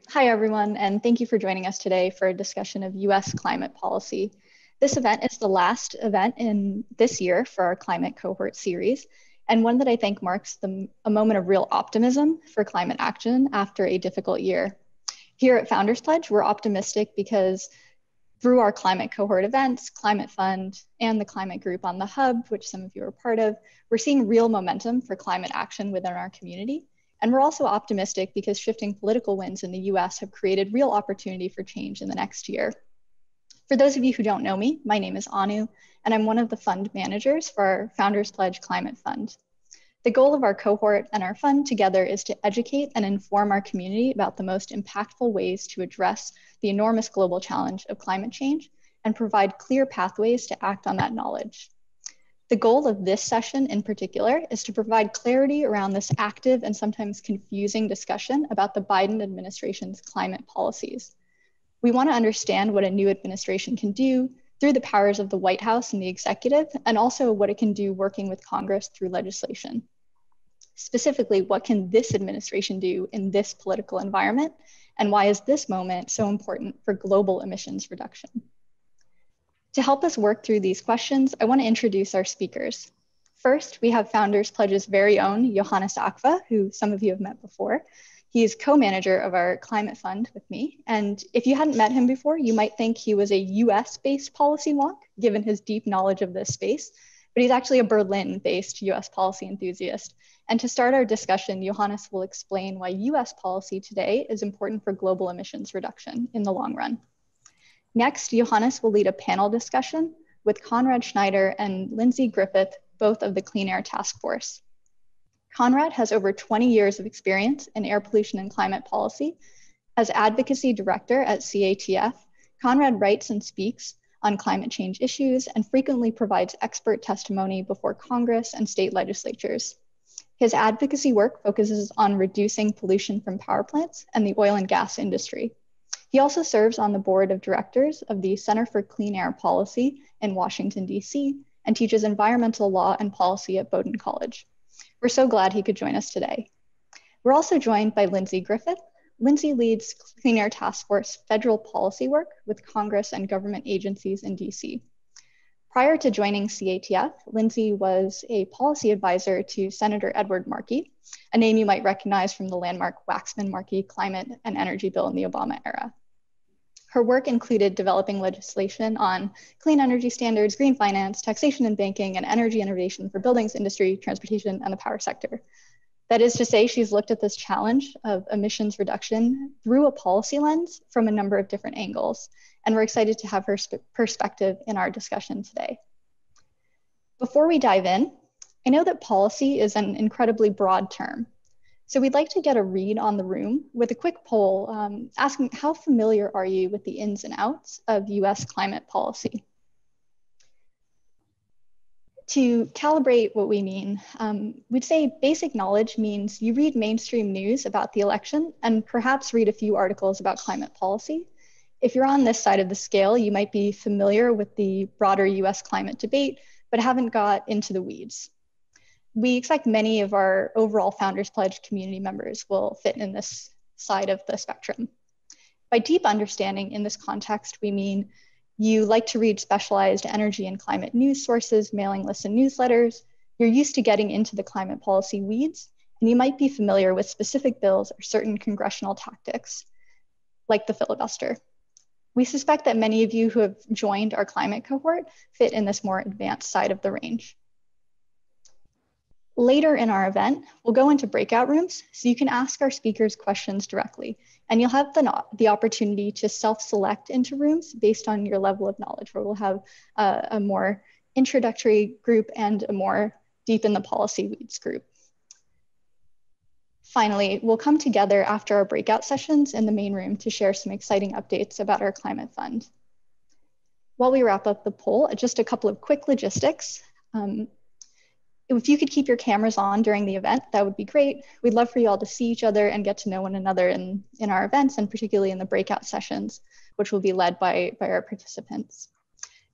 Hi, everyone, and thank you for joining us today for a discussion of U.S. climate policy. This event is the last event in this year for our climate cohort series, and one that I think marks a moment of real optimism for climate action after a difficult year. Here at Founders Pledge, we're optimistic because through our climate cohort events, Climate Fund, and the climate group on the Hub, which some of you are part of, we're seeing real momentum for climate action within our community. And we're also optimistic because shifting political winds in the US have created real opportunity for change in the next year. For those of you who don't know me, my name is Anu, and I'm one of the fund managers for our Founders Pledge Climate Fund. The goal of our cohort and our fund together is to educate and inform our community about the most impactful ways to address the enormous global challenge of climate change and provide clear pathways to act on that knowledge. The goal of this session in particular is to provide clarity around this active and sometimes confusing discussion about the Biden administration's climate policies. We want to understand what a new administration can do through the powers of the White House and the executive, and also what it can do working with Congress through legislation. Specifically, what can this administration do in this political environment, and why is this moment so important for global emissions reduction? To help us work through these questions, I want to introduce our speakers. First, we have Founders Pledge's very own Johannes Ackva, who some of you have met before. He is co-manager of our climate fund with me. And if you hadn't met him before, you might think he was a US-based policy wonk, given his deep knowledge of this space, but he's actually a Berlin-based US policy enthusiast. And to start our discussion, Johannes will explain why US policy today is important for global emissions reduction in the long run. Next, Johannes will lead a panel discussion with Conrad Schneider and Lindsey Griffith, both of the Clean Air Task Force. Conrad has over 20 years of experience in air pollution and climate policy. As advocacy director at CATF, Conrad writes and speaks on climate change issues and frequently provides expert testimony before Congress and state legislatures. His advocacy work focuses on reducing pollution from power plants and the oil and gas industry. He also serves on the board of directors of the Center for Clean Air Policy in Washington, D.C., and teaches environmental law and policy at Bowdoin College. We're so glad he could join us today. We're also joined by Lindsey Griffith. Lindsey leads Clean Air Task Force federal policy work with Congress and government agencies in D.C. Prior to joining CATF, Lindsey was a policy advisor to Senator Edward Markey, a name you might recognize from the landmark Waxman-Markey climate and energy bill in the Obama era. Her work included developing legislation on clean energy standards, green finance, taxation and banking, and energy innovation for buildings, industry, transportation, and the power sector. That is to say, she's looked at this challenge of emissions reduction through a policy lens from a number of different angles, and we're excited to have her perspective in our discussion today. Before we dive in, I know that policy is an incredibly broad term. So we'd like to get a read on the room with a quick poll asking how familiar are you with the ins and outs of US climate policy? To calibrate what we mean, we'd say basic knowledge means you read mainstream news about the election and perhaps read a few articles about climate policy. If you're on this side of the scale, you might be familiar with the broader US climate debate, but haven't got into the weeds. We expect many of our overall Founders Pledge community members will fit in this side of the spectrum. By deep understanding in this context, we mean you like to read specialized energy and climate news sources, mailing lists and newsletters. You're used to getting into the climate policy weeds, and you might be familiar with specific bills or certain congressional tactics, like the filibuster. We suspect that many of you who have joined our climate cohort fit in this more advanced side of the range. Later in our event, we'll go into breakout rooms so you can ask our speakers questions directly, and you'll have the opportunity to self-select into rooms based on your level of knowledge, where we'll have a more introductory group and a more deep in the policy weeds group. Finally, we'll come together after our breakout sessions in the main room to share some exciting updates about our climate fund. While we wrap up the poll, just a couple of quick logistics. If you could keep your cameras on during the event, that would be great. We'd love for you all to see each other and get to know one another in our events, and particularly in the breakout sessions, which will be led by our participants.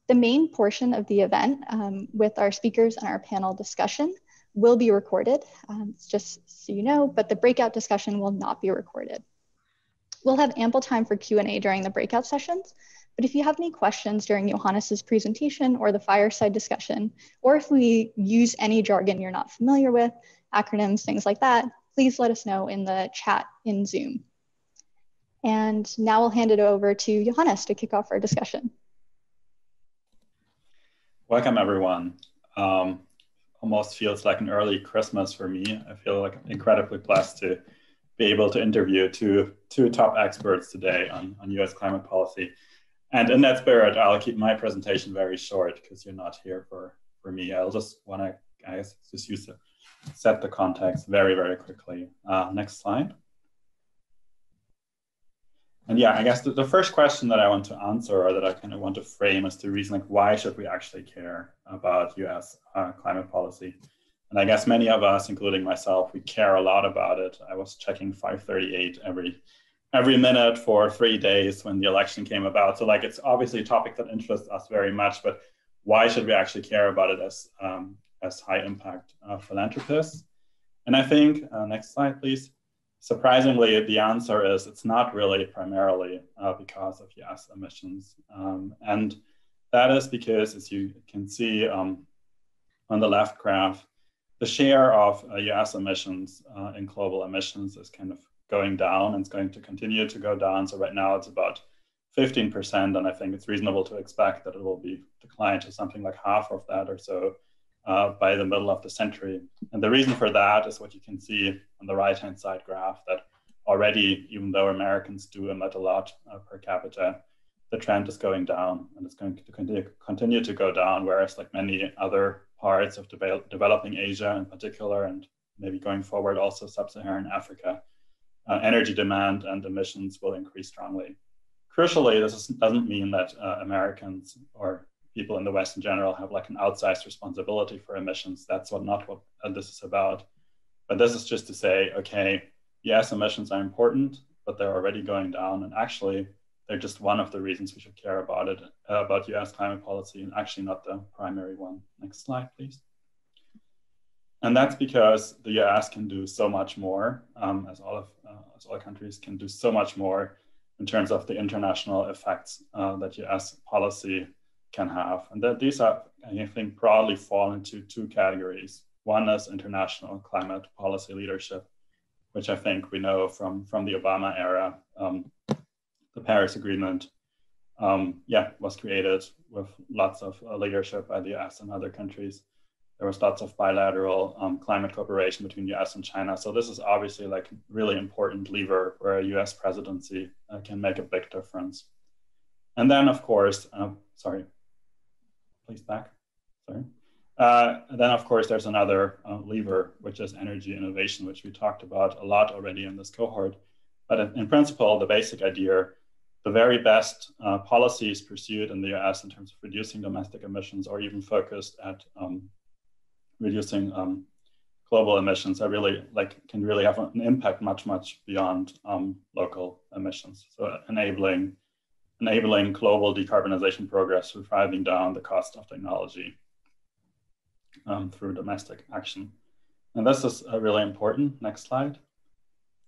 The main portion of the event with our speakers and our panel discussion will be recorded, just so you know, but the breakout discussion will not be recorded. We'll have ample time for Q&A during the breakout sessions, but if you have any questions during Johannes's presentation or the fireside discussion, or if we use any jargon you're not familiar with, acronyms, things like that, please let us know in the chat in Zoom. And now I'll hand it over to Johannes to kick off our discussion. Welcome, everyone. Almost feels like an early Christmas for me. I feel like I'm incredibly blessed to be able to interview two top experts today on US climate policy. And in that spirit, I'll keep my presentation very short because you're not here for me. I'll just want to, guys, just use to set the context very, very quickly. Next slide. And yeah, I guess the first question that I want to answer, or that I kind of want to frame, is the reason, like, why should we actually care about US climate policy? And I guess many of us, including myself, we care a lot about it. I was checking 538 every minute for 3 days when the election came about. So like, it's obviously a topic that interests us very much, but why should we actually care about it as high impact philanthropists? And I think, next slide, please. Surprisingly, the answer is it's not really primarily because of US emissions. And that is because, as you can see on the left graph, the share of US emissions in global emissions is kind of going down, and it's going to continue to go down. So right now it's about 15%, and I think it's reasonable to expect that it will be declined to something like half of that or so by the middle of the century. And the reason for that is what you can see on the right-hand side graph, that already, even though Americans do emit a lot per capita, the trend is going down, and it's going to continue to go down, whereas like many other parts of developing Asia in particular, and maybe going forward also sub-Saharan Africa, energy demand and emissions will increase strongly. Crucially, this doesn't mean that Americans or people in the West in general have like an outsized responsibility for emissions. That's not what this is about. But this is just to say, okay, yes, emissions are important, but they're already going down, and actually they're just one of the reasons we should care about it, about US climate policy, and actually not the primary one. Next slide, please. And that's because the US can do so much more, as all countries can do so much more in terms of the international effects that US policy can have. And that these are, I think, broadly fall into two categories. One is international climate policy leadership, which I think we know from the Obama era. The Paris Agreement, was created with lots of leadership by the US and other countries. There was lots of bilateral climate cooperation between US and China. So this is obviously like really important lever where a US presidency can make a big difference. And then, of course, sorry, please back, sorry. And then, of course, there's another lever, which is energy innovation, which we talked about a lot already in this cohort. But in principle, the basic idea, the very best policies pursued in the US in terms of reducing domestic emissions, or even focused at reducing global emissions, are really can really have an impact much beyond local emissions. So enabling global decarbonization progress through driving down the cost of technology through domestic action. And this is really important. Next slide.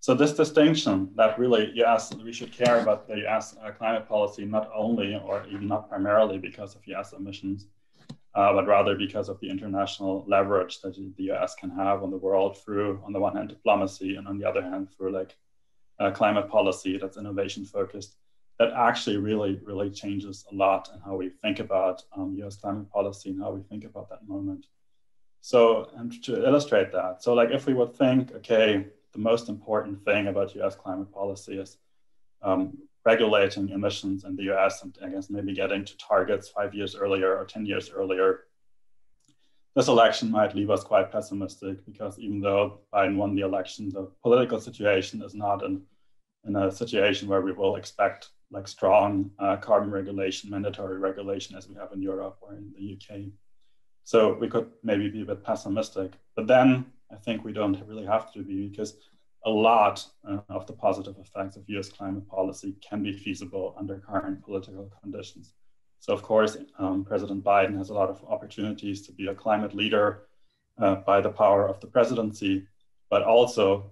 So this distinction that really, yes, we should care about the US climate policy, not only or even not primarily because of US emissions, but rather because of the international leverage that the US can have on the world through, on the one hand, diplomacy, and on the other hand, through climate policy that's innovation focused, that actually really changes a lot in how we think about US climate policy and how we think about that moment. So, and to illustrate that, so if we would think, okay, the most important thing about US climate policy is regulating emissions in the US, and I guess maybe getting to targets 5 years earlier or 10 years earlier, this election might leave us quite pessimistic, because even though Biden won the election, the political situation is not in a situation where we will expect strong carbon regulation, mandatory regulation as we have in Europe or in the UK. So we could maybe be a bit pessimistic, but then I think we don't really have to be, because a lot of the positive effects of US climate policy can be feasible under current political conditions. So of course, President Biden has a lot of opportunities to be a climate leader by the power of the presidency. but also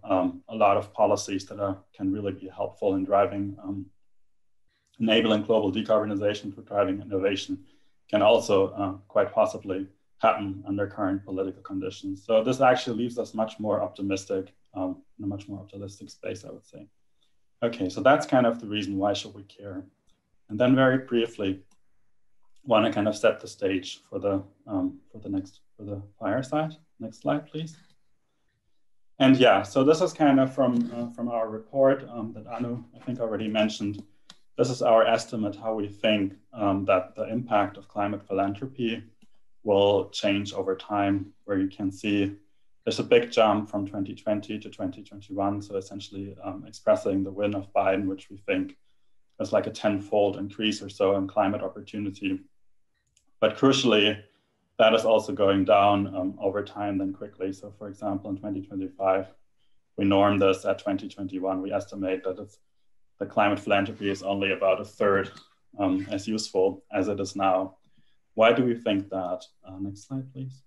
a lot of policies that can really be helpful in driving, enabling global decarbonization, for driving innovation, can also quite possibly happen under current political conditions. So this actually leaves us much more optimistic, in a much more optimistic space, I would say. Okay, so that's kind of the reason why should we care. And then very briefly, want to kind of set the stage for the fireside. Next slide, please. And yeah, so this is kind of from our report that Anu, I think, already mentioned. This is our estimate how we think that the impact of climate philanthropy will change over time, where you can see there's a big jump from 2020 to 2021. So essentially expressing the win of Biden, which we think is like a 10-fold increase or so in climate opportunity. But crucially, that is also going down over time then quickly. So for example, in 2025, we norm this at 2021. We estimate that the climate philanthropy is only about a third as useful as it is now. Why do we think that? Next slide, please.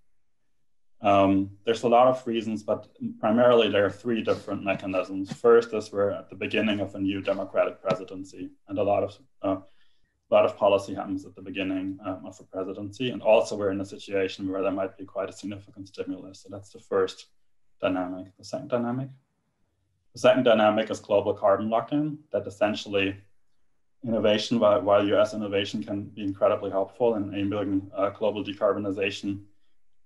There's a lot of reasons, but primarily there are three different mechanisms. First is we're at the beginning of a new democratic presidency, and a lot of policy happens at the beginning of a presidency. And also we're in a situation where there might be quite a significant stimulus. So that's the first dynamic. The second dynamic is global carbon lock-in, that essentially innovation, while US innovation can be incredibly helpful in enabling global decarbonization,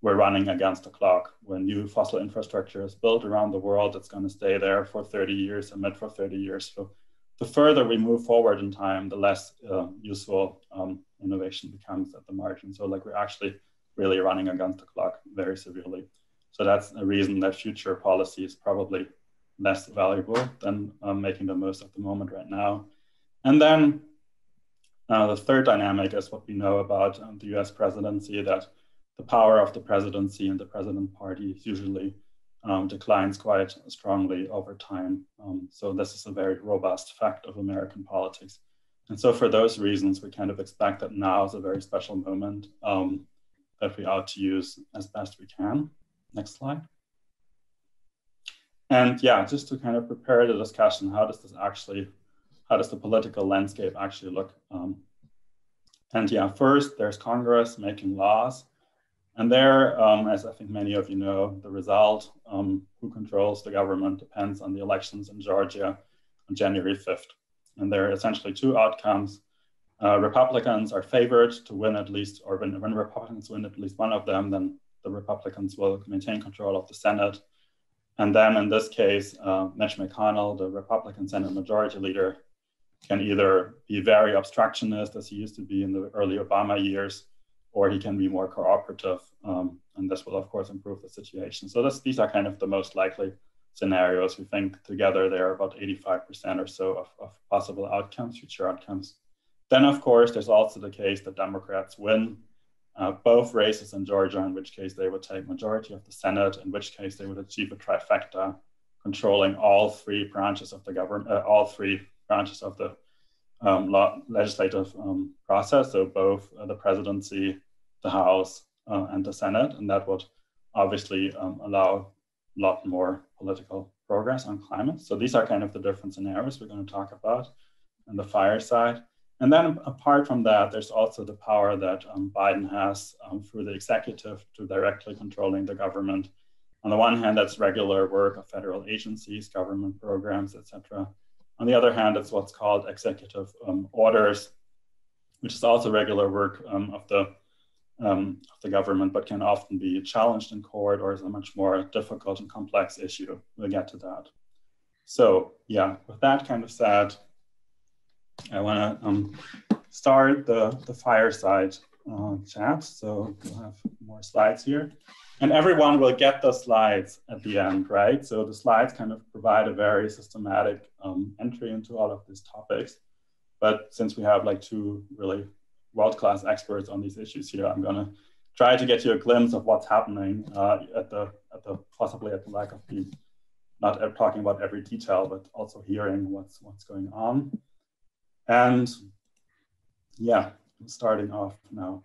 we're running against the clock. When new fossil infrastructure is built around the world, it's going to stay there for 30 years, emit for 30 years. So the further we move forward in time, the less useful innovation becomes at the margin. So like we're actually really running against the clock very severely. So that's a reason that future policy is probably less valuable than making the most of the moment right now. And then the third dynamic is what we know about the US presidency, that the power of the presidency and the president party usually declines quite strongly over time. So this is a very robust fact of American politics. And so for those reasons, we kind of expect that now is a very special moment that we ought to use as best we can. Next slide. And yeah, just to kind of prepare the discussion, how does the political landscape actually look? And yeah, first there's Congress making laws. And there, as I think many of you know, the result, who controls the government, depends on the elections in Georgia on January 5th. And there are essentially two outcomes. Republicans are favored to win at least, or when Republicans win at least one of them, then the Republicans will maintain control of the Senate. And then in this case, Mitch McConnell, the Republican Senate Majority Leader, can either be very obstructionist, as he used to be in the early Obama years, or he can be more cooperative. And this will, of course, improve the situation. So these are kind of the most likely scenarios. We think together there are about 85% or so of possible outcomes, future outcomes. Then, of course, there's also the case that Democrats win both races in Georgia, in which case they would take majority of the Senate, in which case they would achieve a trifecta, controlling all three branches of the government, all three branches of the legislative process. So both the presidency, the House, and the Senate, and that would obviously allow a lot more political progress on climate. So these are kind of the different scenarios we're going to talk about in the fireside. And then apart from that, there's also the power that Biden has through the executive to directly controlling the government. On the one hand, that's regular work of federal agencies, government programs, etc. On the other hand, it's what's called executive orders, which is also regular work of the government, but can often be challenged in court or is a much more difficult and complex issue. We'll get to that. So yeah, with that kind of said, I want to start the fireside chat. So we'll have more slides here. And everyone will get the slides at the end, right? So the slides kind of provide a very systematic entry into all of these topics. But since we have like two really world-class experts on these issues here, I'm going to try to get you a glimpse of what's happening possibly at the lack of being not talking about every detail, but also hearing what's going on. And yeah, I'm starting off now.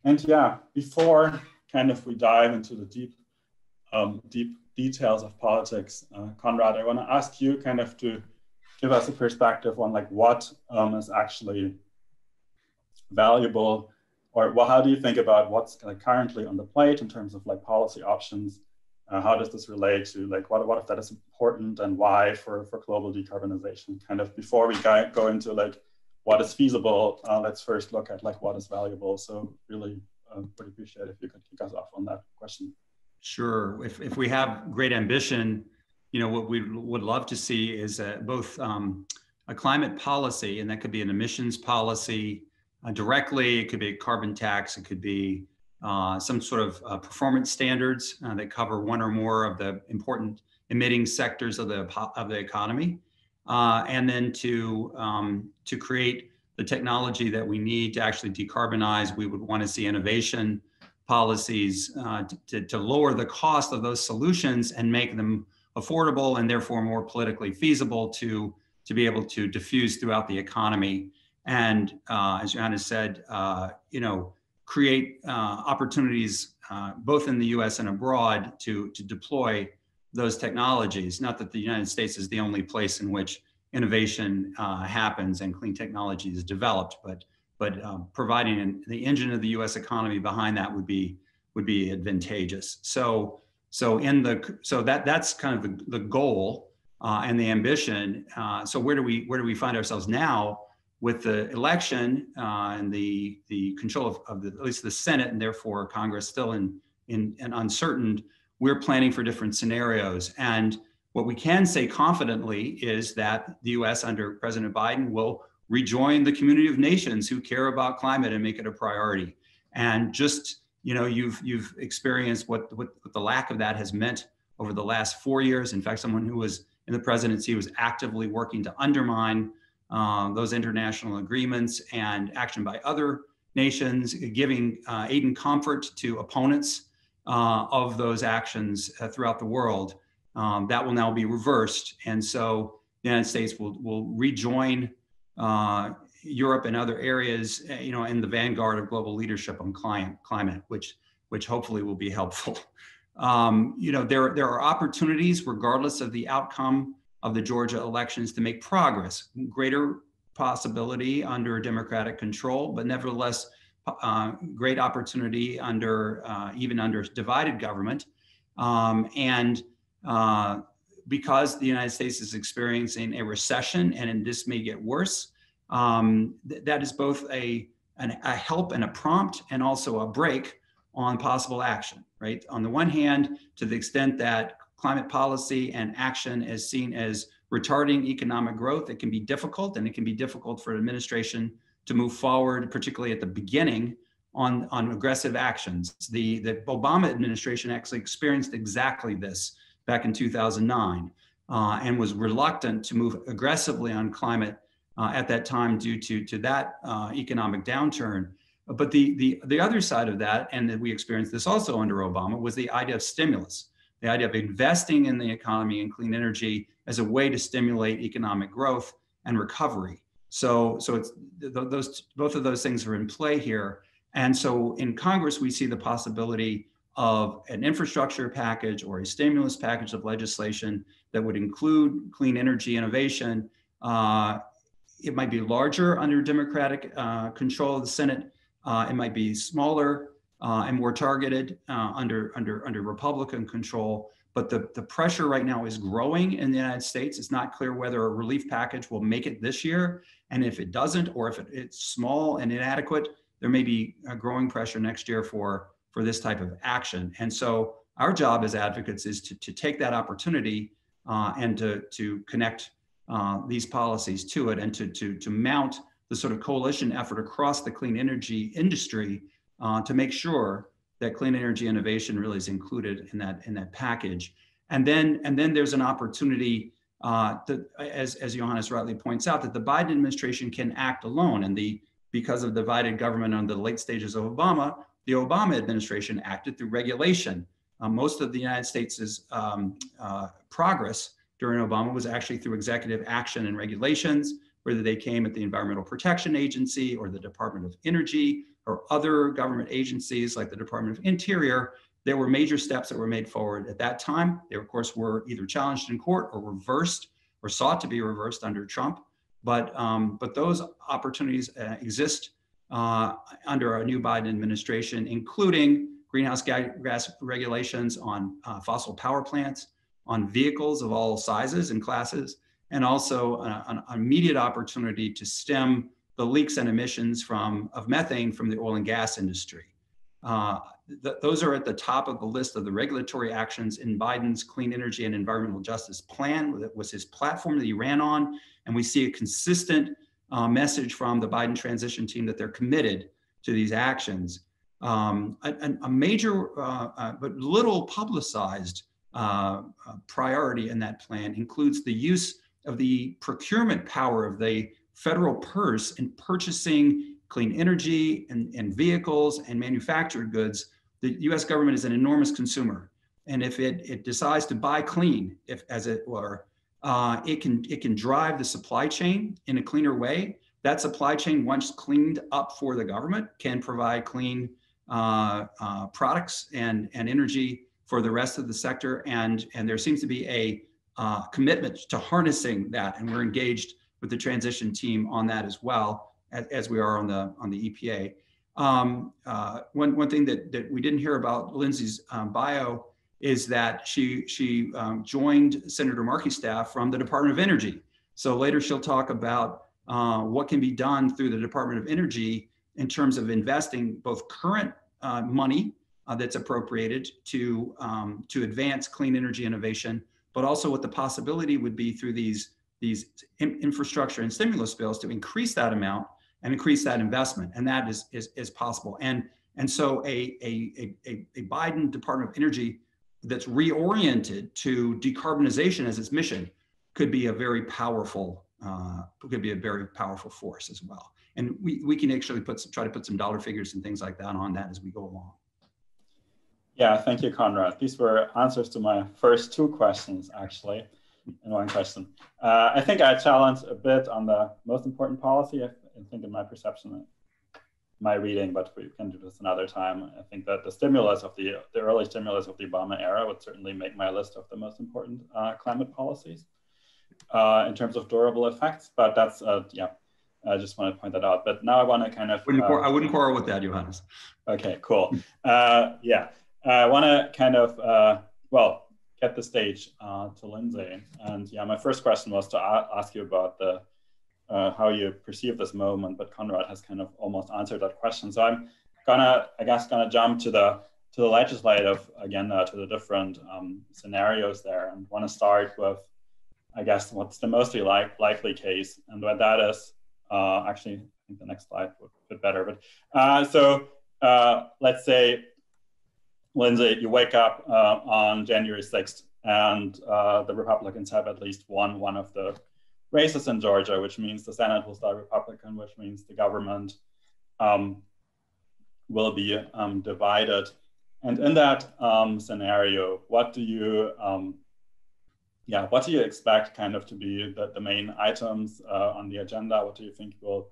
And yeah, before kind of we dive into the deep details of politics. Conrad, I want to ask you kind of to give us a perspective on like what is actually valuable, or how do you think about what's like currently on the plate in terms of like policy options? How does this relate to like what if that is important and why for global decarbonization? Kind of before we go into like what is feasible, let's first look at like what is valuable. So really would appreciate if you could kick us off on that question. Sure. If we have great ambition, you know, what we would love to see is both a climate policy, and that could be an emissions policy directly, it could be a carbon tax, it could be some sort of performance standards that cover one or more of the important emitting sectors of the economy, and then to create the technology that we need to actually decarbonize. We would want to see innovation policies to lower the cost of those solutions and make them affordable and therefore more politically feasible to be able to diffuse throughout the economy. And as Johannes said, you know, create opportunities both in the US and abroad to deploy those technologies. Not that the United States is the only place in which innovation happens and clean technology is developed, but providing the engine of the U.S. economy behind that would be advantageous. So that's kind of the goal and the ambition. So where do we find ourselves now with the election and the control of at least the Senate and therefore Congress still in uncertain? We're planning for different scenarios, and what we can say confidently is that the U.S. under President Biden will rejoin the community of nations who care about climate and make it a priority. And just, you know, you've experienced what the lack of that has meant over the last 4 years. In fact, someone who was in the presidency was actively working to undermine those international agreements and action by other nations, giving aid and comfort to opponents of those actions throughout the world. That will now be reversed. And so the United States will rejoin Europe and other areas, you know, in the vanguard of global leadership on climate, which hopefully will be helpful. You know, there are opportunities, regardless of the outcome of the Georgia elections, to make progress. Greater possibility under Democratic control, but nevertheless, great opportunity even under divided government. Because the United States is experiencing a recession, and this may get worse, that is both a help and a prompt and also a brake on possible action, right? On the one hand, to the extent that climate policy and action is seen as retarding economic growth, it can be difficult, and it can be difficult for an administration to move forward, particularly at the beginning, on aggressive actions. The Obama administration actually experienced exactly this back in 2009, and was reluctant to move aggressively on climate at that time due to that economic downturn. But the other side of that, and that we experienced this also under Obama, was the idea of stimulus, the idea of investing in the economy and clean energy as a way to stimulate economic growth and recovery. So it's both of those things are in play here. And so in Congress, we see the possibility of an infrastructure package or a stimulus package of legislation that would include clean energy innovation. It might be larger under Democratic control of the Senate. It might be smaller and more targeted under Republican control. But the pressure right now is growing in the United States. It's not clear whether a relief package will make it this year. And if it doesn't, or if it's small and inadequate, there may be a growing pressure next year for this type of action. And so our job as advocates is to take that opportunity and to connect these policies to it, and to mount the sort of coalition effort across the clean energy industry to make sure that clean energy innovation really is included in that package. And then there's an opportunity, as Johannes rightly points out, that the Biden administration can act alone. And because of divided government on the late stages of Obama, the Obama administration acted through regulation. Most of the United States' progress during Obama was actually through executive action and regulations, whether they came at the Environmental Protection Agency or the Department of Energy or other government agencies like the Department of Interior. there were major steps that were made forward at that time. They, of course, were either challenged in court or reversed or sought to be reversed under Trump. But those opportunities exist under a new Biden administration, including greenhouse gas regulations on fossil power plants, on vehicles of all sizes and classes, and also an immediate opportunity to stem the leaks and emissions of methane from the oil and gas industry. Those are at the top of the list of the regulatory actions in Biden's Clean Energy and Environmental Justice Plan. That was his platform that he ran on. And we see a consistent message from the Biden transition team that they're committed to these actions. A major but little publicized priority in that plan includes the use of the procurement power of the federal purse in purchasing clean energy and vehicles and manufactured goods. The US government is an enormous consumer. And if it decides to buy clean, as it were, it can drive the supply chain in a cleaner way. That supply chain, once cleaned up for the government, can provide clean products and energy for the rest of the sector. And there seems to be a commitment to harnessing that. And we're engaged with the transition team on that as well, as we are on the EPA. One thing that we didn't hear about Lindsey's bio is that she joined Senator Markey's staff from the Department of Energy. So later she'll talk about what can be done through the Department of Energy in terms of investing both current money that's appropriated to advance clean energy innovation, but also what the possibility would be through these infrastructure and stimulus bills to increase that amount and increase that investment, and that is possible. And so a Biden Department of Energy that's reoriented to decarbonization as its mission could be a very powerful force as well. And we can actually try to put some dollar figures and things like that on that as we go along. Yeah, thank you, Conrad. These were answers to my first two questions, actually, in one question. I think I challenged a bit on the most important policy. I think in my perception, my reading, but we can do this another time. I think that the stimulus of the early stimulus of the Obama era would certainly make my list of the most important climate policies in terms of durable effects. But that's, yeah, I just want to point that out. But now I want to kind of... I wouldn't quarrel with that, Johannes. Okay, cool. Yeah, I want to kind of, well, get the stage to Lindsey. And yeah, my first question was to ask you about the how you perceive this moment, but Conrad has kind of almost answered that question. So I'm gonna jump to the legislative agenda, to the different scenarios there, and want to start with, I guess, what's the mostly likely case, and what that is. Actually, I think the next slide would fit better. But so let's say, Lindsey, you wake up on January 6th, and the Republicans have at least won one of the races in Georgia, which means the Senate will start Republican, which means the government will be divided. And in that scenario, what do you expect kind of to be the main items on the agenda? What do you think you'll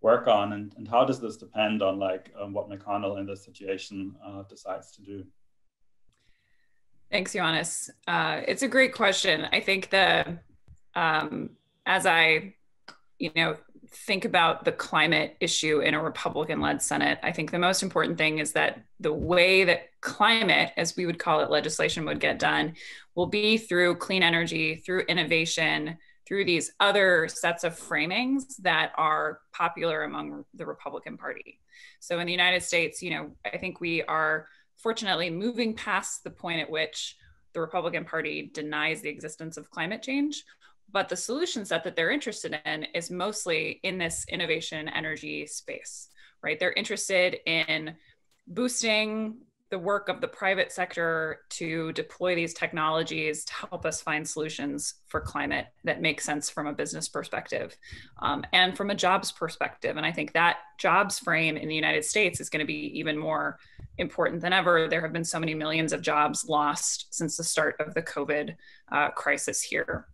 work on, and how does this depend on what McConnell in this situation decides to do? Thanks, Johannes. It's a great question. I think as I, think about the climate issue in a Republican-led Senate, I think the most important thing is that the way that climate, as we would call it, legislation would get done, will be through clean energy, through innovation, through these other sets of framings that are popular among the Republican Party. So in the United States, I think we are fortunately moving past the point at which the Republican Party denies the existence of climate change. But the solution set that they're interested in is mostly in this innovation energy space, right? They're interested in boosting the work of the private sector to deploy these technologies to help us find solutions for climate that make sense from a business perspective and from a jobs perspective. And I think that jobs frame in the United States is going to be even more important than ever. There have been so many millions of jobs lost since the start of the COVID crisis here.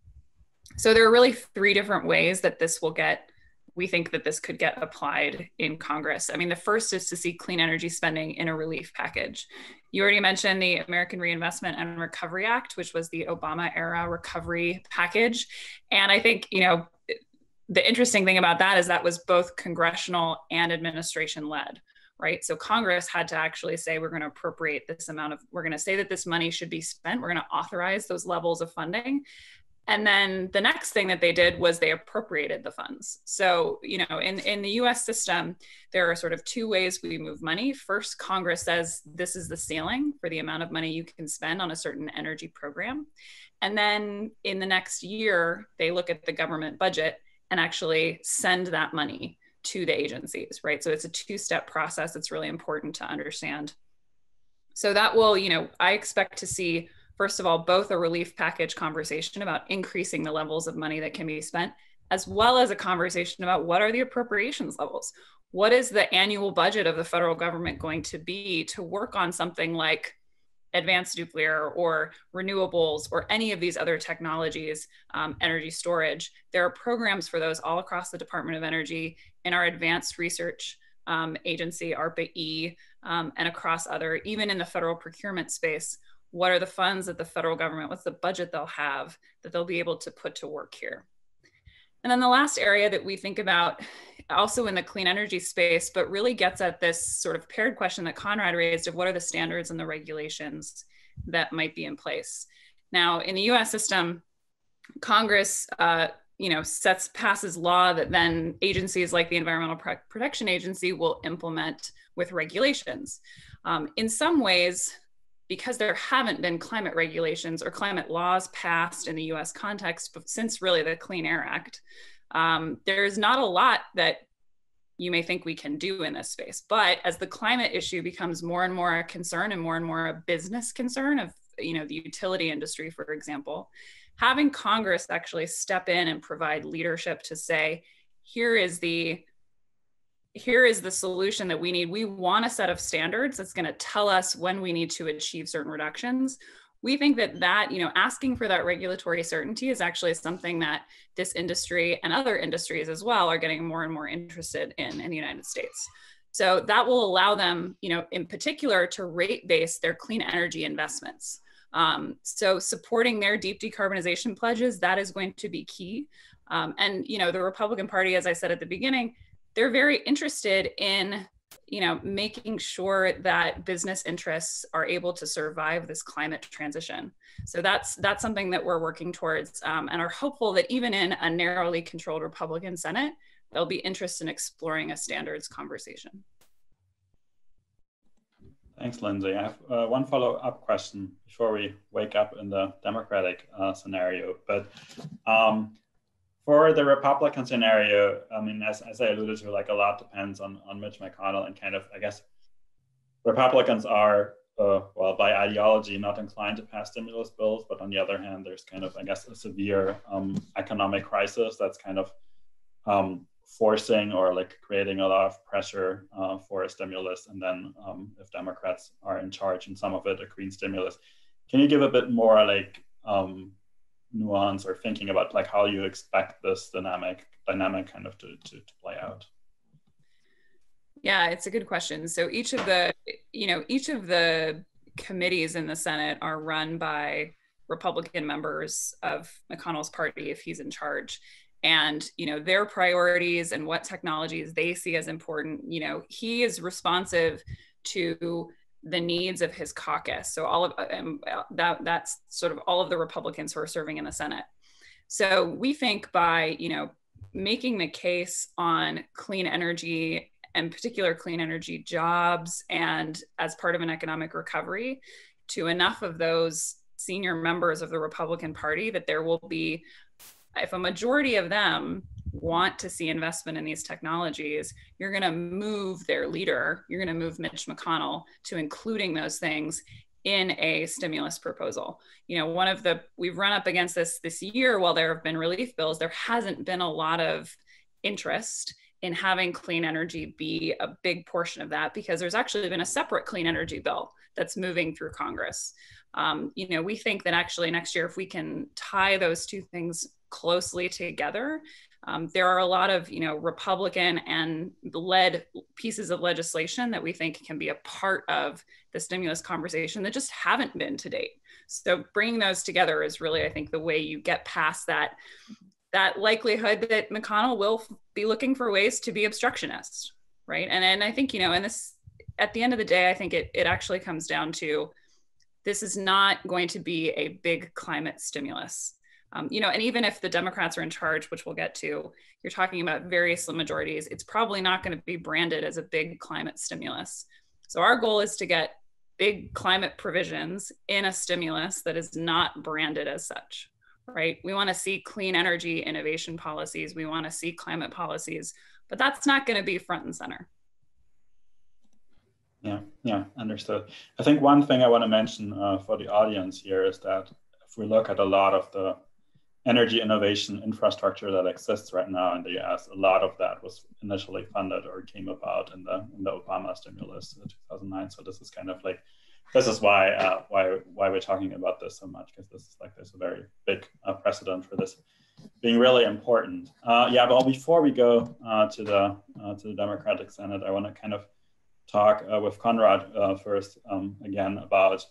So there are really three different ways that this will get we think that this could get applied in Congress. I mean, the first is to see clean energy spending in a relief package. You already mentioned the American Reinvestment and Recovery Act, which was the Obama era recovery package. And I think, the interesting thing about that is that was both congressional and administration led, right? So Congress had to actually say, we're going to appropriate this amount of, we're going to say that this money should be spent. We're going to authorize those levels of funding. And then the next thing that they did was they appropriated the funds. So, in the US system, there are sort of two ways we move money. First, Congress says this is the ceiling for the amount of money you can spend on a certain energy program. And then in the next year, they look at the government budget and actually send that money to the agencies, right? So it's a two-step process. It's really important to understand. So that will, I expect to see, first of all, both a relief package conversation about increasing the levels of money that can be spent, as well as a conversation about what are the appropriations levels? What is the annual budget of the federal government going to be to work on something like advanced nuclear or renewables or any of these other technologies, energy storage? There are programs for those all across the Department of Energy, in our advanced research agency, ARPA-E, and across other, even in the federal procurement space. What are the funds that the federal government, what's the budget they'll have that they'll be able to put to work here? And then the last area that we think about, also in the clean energy space, but really gets at this sort of paired question that Conrad raised of what are the standards and the regulations that might be in place. Now, in the US system, Congress passes law that then agencies like the Environmental Protection Agency will implement with regulations. In some ways, because there haven't been climate regulations or climate laws passed in the US context since really the Clean Air Act, there's not a lot that you may think we can do in this space. But as the climate issue becomes more and more a concern and more a business concern of the utility industry, for example, having Congress actually step in and provide leadership to say, here is the solution that we need. We want a set of standards that's going to tell us when we need to achieve certain reductions. We think that asking for that regulatory certainty is actually something that this industry and other industries as well are getting more and more interested in the United States. So that will allow them, in particular, to rate base their clean energy investments. So supporting their deep decarbonization pledges, that is going to be key. And the Republican Party, as I said at the beginning, they're very interested in, making sure that business interests are able to survive this climate transition. So that's something that we're working towards, and are hopeful that even in a narrowly controlled Republican Senate, there'll be interest in exploring a standards conversation. Thanks, Lindsey. I have one follow-up question before we wake up in the Democratic scenario. But for the Republican scenario, I mean, as I alluded to, a lot depends on Mitch McConnell, and kind of, I guess, Republicans are, by ideology, not inclined to pass stimulus bills. But on the other hand, there's kind of, I guess, a severe economic crisis that's kind of forcing or creating a lot of pressure for a stimulus. And then if Democrats are in charge and some of it a green stimulus, can you give a bit more nuance or thinking about how you expect this dynamic kind of to play out? Yeah, it's a good question. So each of the committees in the Senate are run by Republican members of McConnell's party if he's in charge. And their priorities and what technologies they see as important, he is responsive to the needs of his caucus. So all of that's sort of all of the Republicans who are serving in the Senate. So we think by making the case on clean energy, and particular clean energy jobs, and as part of an economic recovery, to enough of those senior members of the Republican Party, that there will be, if a majority of them want to see investment in these technologies, you're going to move their leader, you're going to move Mitch McConnell to including those things in a stimulus proposal. We've run up against this year, while there have been relief bills, there hasn't been a lot of interest in having clean energy be a big portion of that, because there's actually been a separate clean energy bill that's moving through Congress. We think that actually next year, if we can tie those two things closely together, There are a lot of, Republican and led pieces of legislation that we think can be a part of the stimulus conversation that just haven't been to date. So bringing those together is really, I think, the way you get past that likelihood that McConnell will be looking for ways to be obstructionist, right? And I think, and this, at the end of the day, I think it actually comes down to, this is not going to be a big climate stimulus. And even if the Democrats are in charge, which we'll get to, you're talking about very slim majorities, it's probably not going to be branded as a big climate stimulus. So our goal is to get big climate provisions in a stimulus that is not branded as such, right? We want to see clean energy innovation policies. We want to see climate policies, but that's not going to be front and center. Yeah, understood. I think one thing I want to mention for the audience here is that if we look at a lot of the energy innovation infrastructure that exists right now in the US, a lot of that was initially funded or came about in the Obama stimulus in 2009. So this is kind of like, this is why we're talking about this so much, because this is like, there's a very big precedent for this being really important. But before we go to the Democratic Senate, I want to kind of talk with Conrad first again about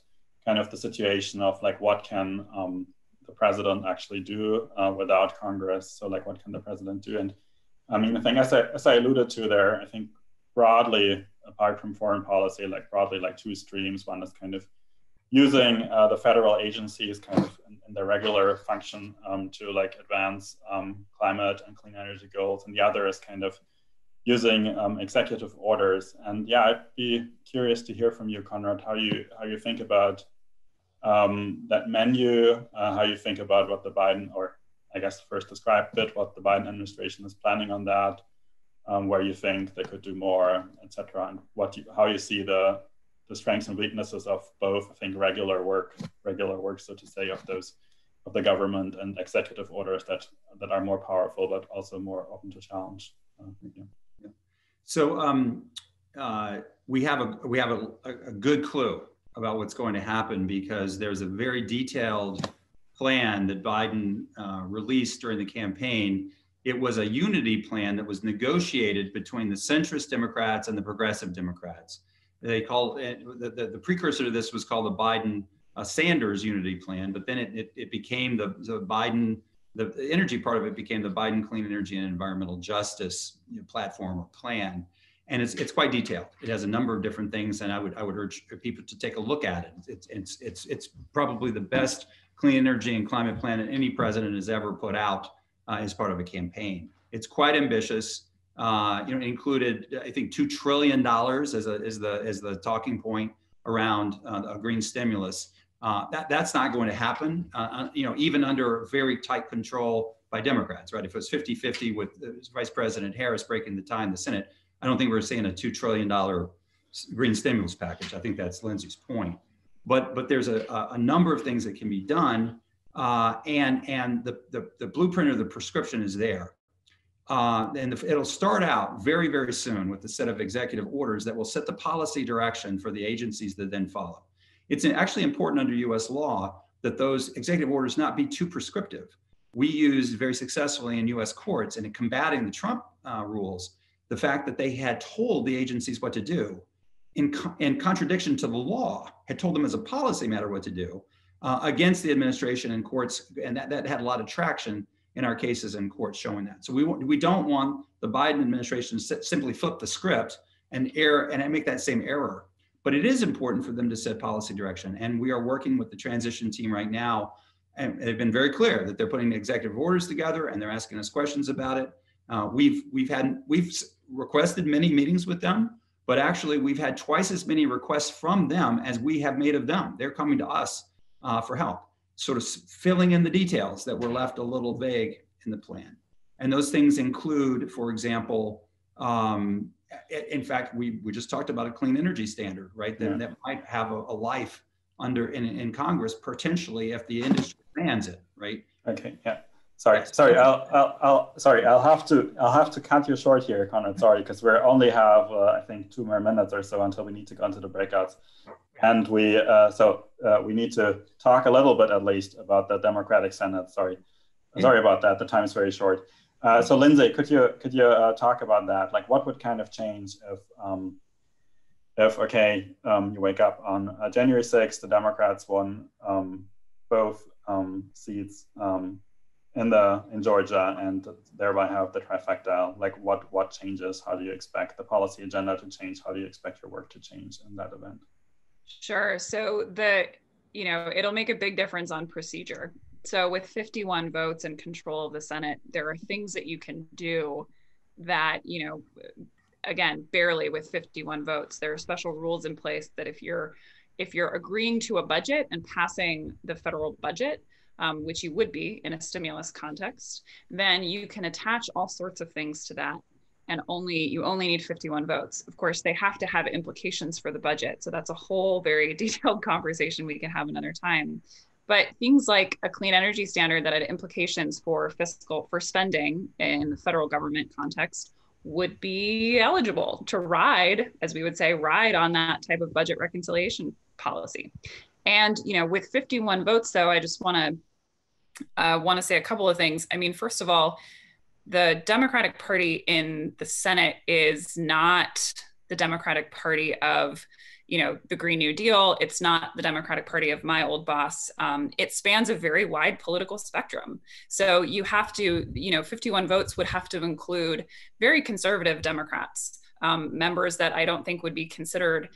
kind of the situation of like, what can the president actually do without Congress? So like, what can the president do? And I mean, I think as I alluded to there, I think broadly, apart from foreign policy, like broadly like two streams. One is kind of using the federal agencies kind of in their regular function to like advance climate and clean energy goals. And the other is kind of using executive orders. And yeah, I'd be curious to hear from you, Conrad, how you think about that menu, how you think about what the Biden, or I guess first describe a bit what the Biden administration is planning on that, where you think they could do more, et cetera, and how you see the strengths and weaknesses of both, I think, regular work, so to say, of the government, and executive orders that are more powerful, but also more open to challenge. So we have a good clue about what's going to happen, because there's a very detailed plan that Biden released during the campaign. It was a unity plan that was negotiated between the centrist Democrats and the progressive Democrats. They called it, the precursor to this was called the Biden-Sanders unity plan, but then it became the Biden, the energy part of it became the Biden Clean Energy and Environmental Justice platform or plan. And it's quite detailed. It has a number of different things, and I would urge people to take a look at it. It's probably the best clean energy and climate plan that any president has ever put out as part of a campaign. It's quite ambitious. It included, I think, $2 trillion as the talking point around a green stimulus. That's not going to happen, even under very tight control by Democrats, right? If it was 50-50 with Vice President Harris breaking the tie in the Senate, I don't think we're seeing a $2 trillion green stimulus package. I think that's Lindsey's point. But there's a number of things that can be done, and the blueprint or the prescription is there. And it'll start out very, very soon with a set of executive orders that will set the policy direction for the agencies that then follow. It's actually important under US law that those executive orders not be too prescriptive. We used very successfully in US courts, and in combating the Trump rules, the fact that they had told the agencies what to do in contradiction to the law, had told them as a policy matter what to do against the administration and courts. And that had a lot of traction in our cases in courts showing that. So we don't want the Biden administration to simply flip the script and make that same error. But it is important for them to set policy direction. And we are working with the transition team right now, and they've been very clear that they're putting the executive orders together, and they're asking us questions about it. We've requested many meetings with them, but actually we've had twice as many requests from them as we have made of them. They're coming to us for help, sort of filling in the details that were left a little vague in the plan. And those things include, for example, in fact, we just talked about a clean energy standard, right? That might have a life in Congress potentially if the industry bans it, right? Okay, yeah. Sorry. I'll have to cut you short here, Conrad. Sorry, because we only have I think 2 more minutes or so until we need to go into the breakouts, and we need to talk a little bit at least about the Democratic Senate. Sorry about that. The time is very short. So Lindsey, could you talk about that? Like, what would kind of change if you wake up on January 6th, the Democrats won both seats in Georgia and thereby have the trifecta? Like, what changes? How do you expect the policy agenda to change? How do you expect your work to change in that event? Sure. So it'll make a big difference on procedure. So with 51 votes and control of the Senate, there are things that you can do that, again, barely with 51 votes. There are special rules in place that if you're agreeing to a budget and passing the federal budget, which you would be in a stimulus context, then you can attach all sorts of things to that. And you only need 51 votes. Of course, they have to have implications for the budget. So that's a whole very detailed conversation we can have another time. But things like a clean energy standard that had implications for spending in the federal government context would be eligible to ride, as we would say, on that type of budget reconciliation policy. And with 51 votes, though, I just want to say a couple of things. I mean, first of all, the Democratic Party in the Senate is not the Democratic Party of, the Green New Deal. It's not the Democratic Party of my old boss. It spans a very wide political spectrum. So you have to, 51 votes would have to include very conservative Democrats, members that I don't think would be considered,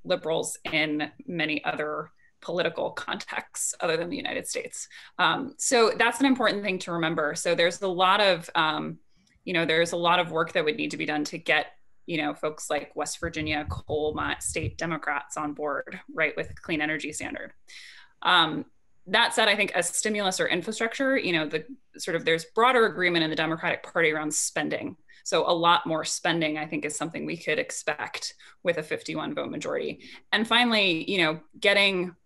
liberals in many other political contexts other than the United States. So that's an important thing to remember. So there's a lot of, work that would need to be done to get, folks like West Virginia coal state Democrats on board, right, with clean energy standard. That said, I think as stimulus or infrastructure, there's broader agreement in the Democratic Party around spending. So a lot more spending, I think, is something we could expect with a 51 vote majority. And finally,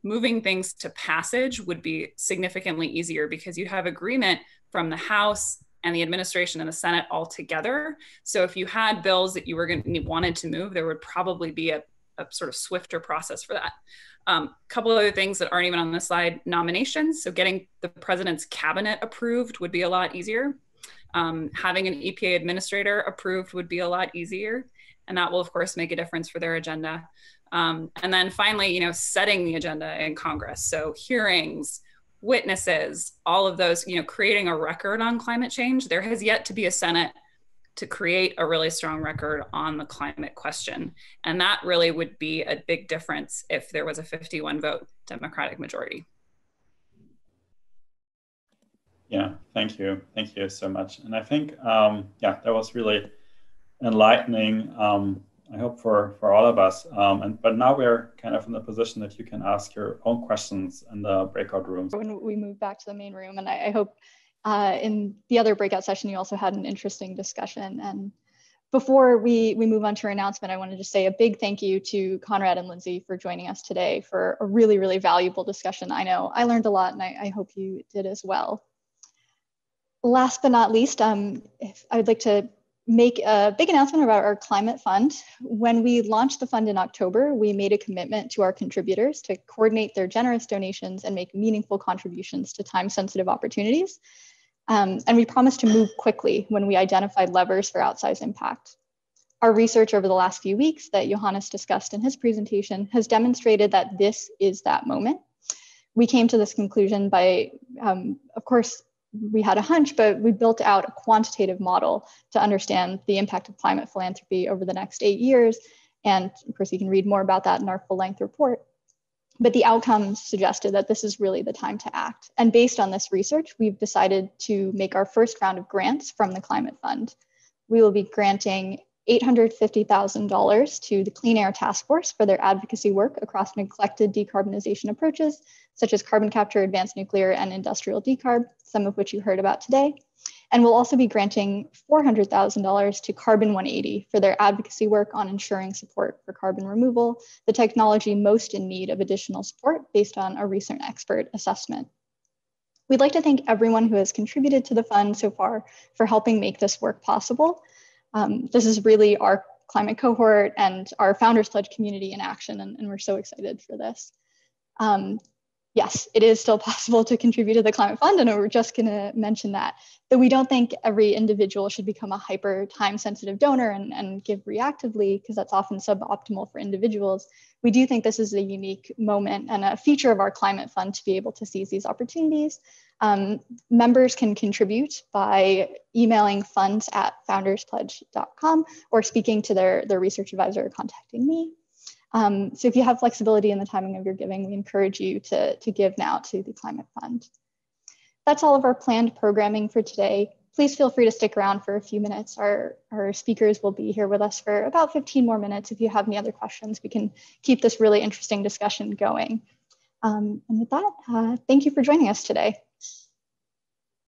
moving things to passage would be significantly easier because you have agreement from the House and the administration and the Senate all together. So if you had bills that you wanted to move, there would probably be a sort of swifter process for that. Couple other things that aren't even on this slide: nominations. So getting the president's cabinet approved would be a lot easier. Having an EPA administrator approved would be a lot easier. And that will, of course, make a difference for their agenda. And then finally, setting the agenda in Congress. So hearings, witnesses, all of those, creating a record on climate change. There has yet to be a Senate to create a really strong record on the climate question. And that really would be a big difference if there was a 51 vote Democratic majority. Yeah, thank you. Thank you so much. And I think, that was really enlightening, I hope for all of us. But now we're kind of in the position that you can ask your own questions in the breakout rooms. When we move back to the main room, and I hope in the other breakout session, you also had an interesting discussion. And before we move on to our announcement, I wanted to say a big thank you to Conrad and Lindsey for joining us today for a really, really valuable discussion. I know I learned a lot, and I hope you did as well. Last but not least, I would like to make a big announcement about our climate fund. When we launched the fund in October, we made a commitment to our contributors to coordinate their generous donations and make meaningful contributions to time-sensitive opportunities. And we promised to move quickly when we identified levers for outsized impact. Our research over the last few weeks that Johannes discussed in his presentation has demonstrated that this is that moment. We came to this conclusion by, of course, we had a hunch, but we built out a quantitative model to understand the impact of climate philanthropy over the next 8 years. And of course, you can read more about that in our full-length report. But the outcomes suggested that this is really the time to act. And based on this research, we've decided to make our first round of grants from the Climate Fund. We will be granting $850,000 to the Clean Air Task Force for their advocacy work across neglected decarbonization approaches, such as carbon capture, advanced nuclear, and industrial decarb, some of which you heard about today. And we'll also be granting $400,000 to Carbon 180 for their advocacy work on ensuring support for carbon removal, the technology most in need of additional support based on a recent expert assessment. We'd like to thank everyone who has contributed to the fund so far for helping make this work possible. This is really our climate cohort and our Founders Pledge community in action, and we're so excited for this. yes, it is still possible to contribute to the Climate Fund, and we're just going to mention that. Though we don't think every individual should become a hyper time-sensitive donor and give reactively, because that's often suboptimal for individuals. We do think this is a unique moment and a feature of our Climate Fund to be able to seize these opportunities. Members can contribute by emailing funds@founderspledge.com or speaking to their research advisor or contacting me. So if you have flexibility in the timing of your giving, we encourage you to give now to the Climate Fund. That's all of our planned programming for today. Please feel free to stick around for a few minutes. Our speakers will be here with us for about 15 more minutes. If you have any other questions, we can keep this really interesting discussion going. And with that, thank you for joining us today.